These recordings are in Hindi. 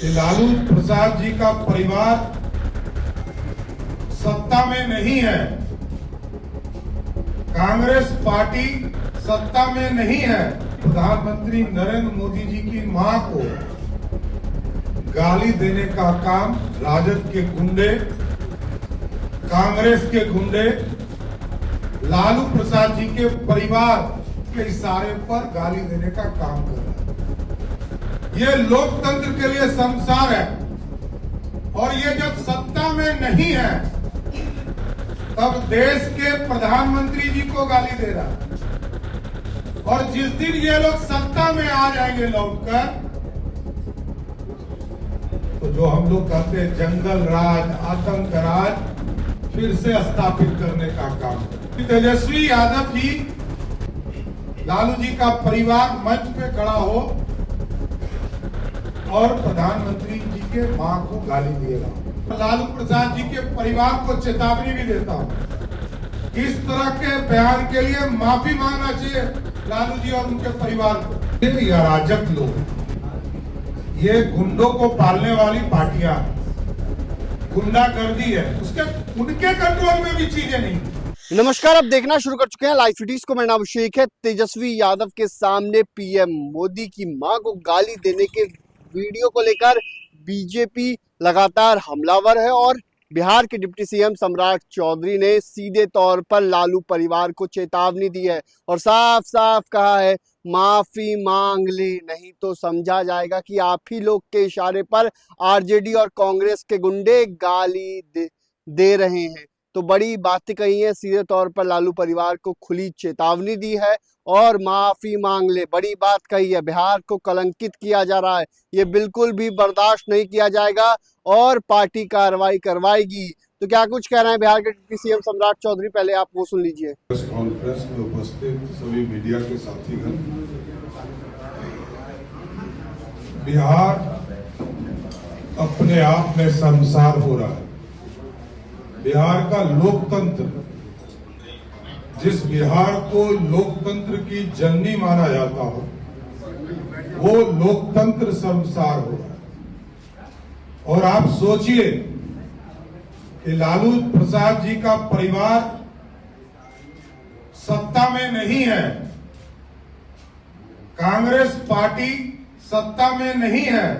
लालू प्रसाद जी का परिवार सत्ता में नहीं है, कांग्रेस पार्टी सत्ता में नहीं है। प्रधानमंत्री नरेंद्र मोदी जी की मां को गाली देने का काम राजद के गुंडे, कांग्रेस के गुंडे लालू प्रसाद जी के परिवार के इशारे पर गाली देने का काम कर रहे हैं। ये लोकतंत्र के लिए शर्मसार है। और ये जब सत्ता में नहीं है तब देश के प्रधानमंत्री जी को गाली दे रहा है। और जिस दिन ये लोग सत्ता में आ जाएंगे लौटकर, तो जो हम लोग कहते हैं जंगल राज, आतंक राज फिर से स्थापित करने का काम। तेजस्वी यादव जी, लालू जी का परिवार मंच पे खड़ा हो और प्रधानमंत्री जी के मां को गाली देगा। लालू प्रसाद जी के परिवार को चेतावनी भी देता हूं, इस तरह के बयान के लिए माफी मांगना चाहिए लालू जी और उनके परिवार को। ये अराजक लोग, ये गुंडों को पालने वाली पार्टियां, गुंडागर्दी है, उनके कंट्रोल में भी चीजें नहीं। नमस्कार, अब देखना शुरू कर चुके हैं लाइव सिटीज को। मेरा नाम अभिषेक है। तेजस्वी यादव के सामने पीएम मोदी की मां को गाली देने के वीडियो को लेकर बीजेपी लगातार हमलावर है और बिहार के डिप्टी सीएम सम्राट चौधरी ने सीधे तौर पर लालू परिवार को चेतावनी दी है और साफ साफ कहा है, माफी मांग ले, नहीं तो समझा जाएगा कि आप ही लोग के इशारे पर आरजेडी और कांग्रेस के गुंडे गाली दे रहे हैं। तो बड़ी बातें कही है, सीधे तौर पर लालू परिवार को खुली चेतावनी दी है और माफी मांग ले, बड़ी बात कही है। बिहार को कलंकित किया जा रहा है, ये बिल्कुल भी बर्दाश्त नहीं किया जाएगा और पार्टी कार्रवाई करवाएगी। तो क्या कुछ कह रहे हैं बिहार के डिप्टी सीएम सम्राट चौधरी, पहले आप वो सुन लीजिए। प्रेस कॉन्फ्रेंस में उपस्थित सभी मीडिया के साथीगण, बिहार अपने आप में शर्मसार हो रहा है। बिहार का लोकतंत्र, जिस बिहार को लोकतंत्र की जननी माना जाता हो, वो लोकतंत्र शर्मसार हो रहा है। और आप सोचिए कि लालू प्रसाद जी का परिवार सत्ता में नहीं है, कांग्रेस पार्टी सत्ता में नहीं है,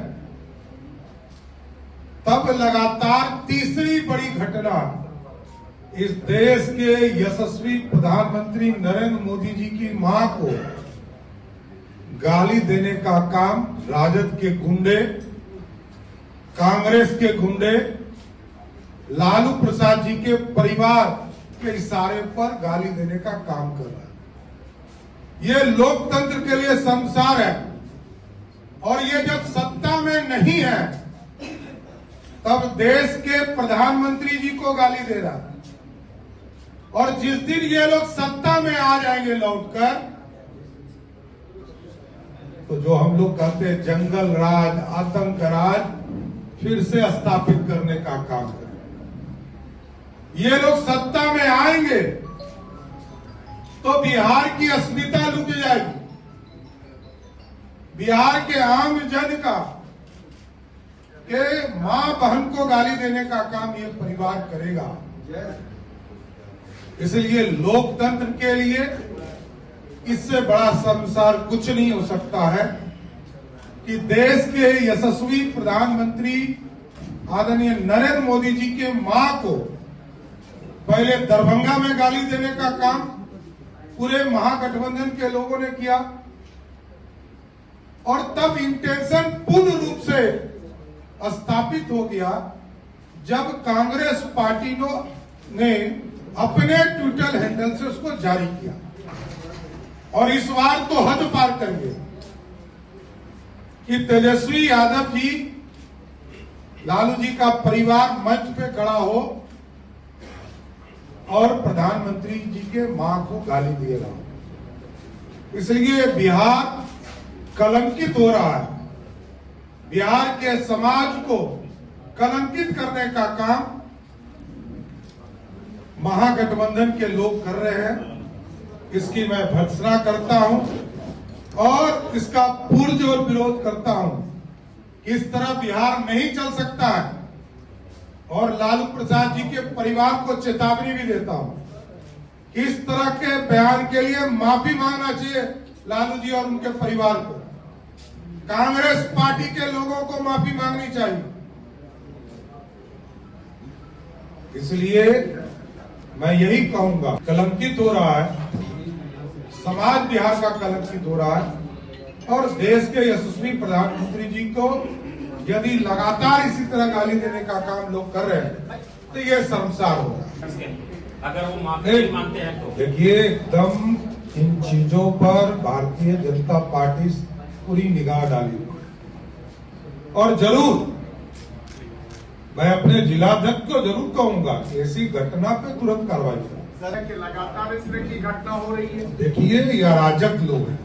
तब लगातार तीसरी बड़ी घटना इस देश के यशस्वी प्रधानमंत्री नरेंद्र मोदी जी की मां को गाली देने का काम राजद के गुंडे, कांग्रेस के गुंडे लालू प्रसाद जी के परिवार के इशारे पर गाली देने का काम कर रहा है। ये लोकतंत्र के लिए शर्मसार है। और ये जब सत्ता में नहीं है तब देश के प्रधानमंत्री जी को गाली दे रहा है। और जिस दिन ये लोग सत्ता में आ जाएंगे लौटकर, तो जो हम लोग कहते हैं जंगल राज, आतंक राज फिर से स्थापित करने का काम करें। ये लोग सत्ता में आएंगे तो बिहार की अस्मिता लुट जाएगी। बिहार के आम जन का के मां बहन को गाली देने का काम ये परिवार करेगा। इसलिए लोकतंत्र के लिए इससे बड़ा शर्मसार कुछ नहीं हो सकता है कि देश के यशस्वी प्रधानमंत्री आदरणीय नरेंद्र मोदी जी के मां को पहले दरभंगा में गाली देने का काम पूरे महागठबंधन के लोगों ने किया और तब इंटेंशन पूर्ण रूप से स्थापित हो गया जब कांग्रेस पार्टी ने अपने ट्विटर हैंडल से उसको जारी किया। और इस बार तो हद पार कर गए कि तेजस्वी यादव जी, लालू जी का परिवार मंच पे खड़ा हो और प्रधानमंत्री जी के मां को गाली दे रहा हो। इसलिए बिहार कलंकित हो रहा है। बिहार के समाज को कलंकित करने का काम महागठबंधन के लोग कर रहे हैं। इसकी मैं भर्त्सना करता हूं और इसका पुरजोर विरोध करता हूं। कि इस तरह बिहार नहीं चल सकता है और लालू प्रसाद जी के परिवार को चेतावनी भी देता हूं कि इस तरह के बयान के लिए माफी मांगना चाहिए लालू जी और उनके परिवार को। कांग्रेस पार्टी के लोगों को माफी मांगनी चाहिए। इसलिए मैं यही कहूंगा, कलंकित हो रहा है, समाज बिहार का कलंकित हो रहा है और देश के यशस्वी प्रधानमंत्री जी को यदि लगातार इसी तरह गाली देने का काम लोग कर रहे हैं तो ये शर्मसार हो रहा है। अगर वो माफी नहीं मांगते हैं तो देखिए, एकदम इन चीजों पर भारतीय जनता पार्टी पूरी निगाह डाली और जरूर मैं अपने जिलाध्यक्ष को जरूर कहूंगा कि ऐसी घटना पे तुरंत कार्रवाई करें। कि लगातार इस तरह की घटना हो रही है। देखिए, ये अराजक लोग हैं,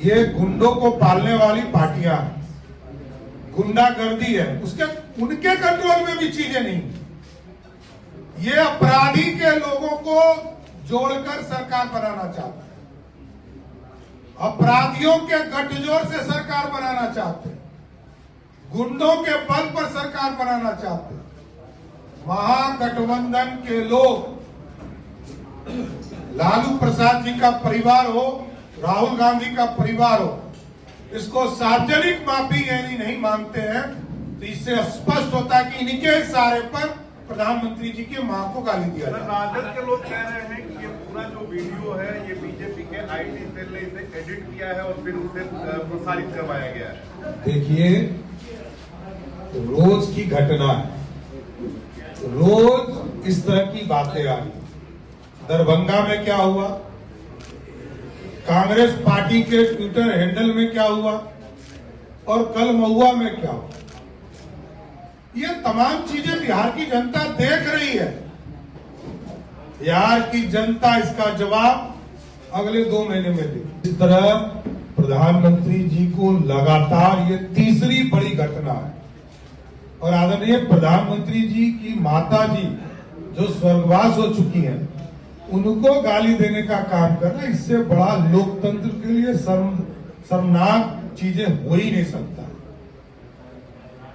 ये गुंडों को पालने वाली पार्टियां हैं, गुंडागर्दी है, उसके उनके कंट्रोल में भी चीजें नहीं। ये अपराधी के लोगों को जोड़कर सरकार बनाना चाहते हैं, अपराधियों के गठजोड़ से सरकार बनाना चाहते हैं, गुंडों के बल पर सरकार बनाना चाहते हैं। महागठबंधन के लोग, लालू प्रसाद जी का परिवार हो, राहुल गांधी का परिवार हो, इसको सार्वजनिक माफी यदि नहीं मांगते हैं तो इससे स्पष्ट होता है कि इनके इशारे पर प्रधानमंत्री जी के मां को गाली दिया जाए। राजद के लोग कह रहे हैं कि ये पूरा जो वीडियो है ये बीजेपी के आईटी सेल ने इसे एडिट किया है और फिर उसे प्रसारित करवाया गया है। देखिए, रोज की घटना है, रोज इस तरह की बातें आ रही। दरभंगा में क्या हुआ, कांग्रेस पार्टी के ट्विटर हैंडल में क्या हुआ और कल महुआ में क्या हुआ, ये तमाम चीजें बिहार की जनता देख रही है। बिहार की जनता इसका जवाब अगले 2 महीने में देगी। इस तरह प्रधानमंत्री जी को लगातार ये तीसरी बड़ी घटना है और आदरणीय प्रधानमंत्री जी की माता जी जो स्वर्गवास हो चुकी हैं, उनको गाली देने का काम करना, इससे बड़ा लोकतंत्र के लिए शर्मनाक चीजें हो ही नहीं सकता।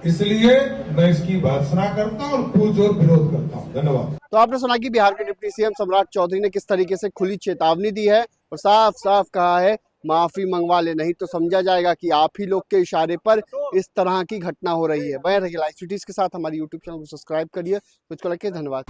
इसलिए मैं इसकी भर्त्सना करता हूं और पुरजोर विरोध करता हूं। धन्यवाद। तो आपने सुना कि बिहार के डिप्टी सीएम सम्राट चौधरी ने किस तरीके से खुली चेतावनी दी है और साफ साफ कहा है माफी मंगवा ले, नहीं तो समझा जाएगा कि आप ही लोग के इशारे पर इस तरह की घटना हो रही है। बने रहिए लाइव सिटीज के साथ, हमारी यूट्यूब चैनल को सब्सक्राइब करिए। कुछ को लगे धन्यवाद।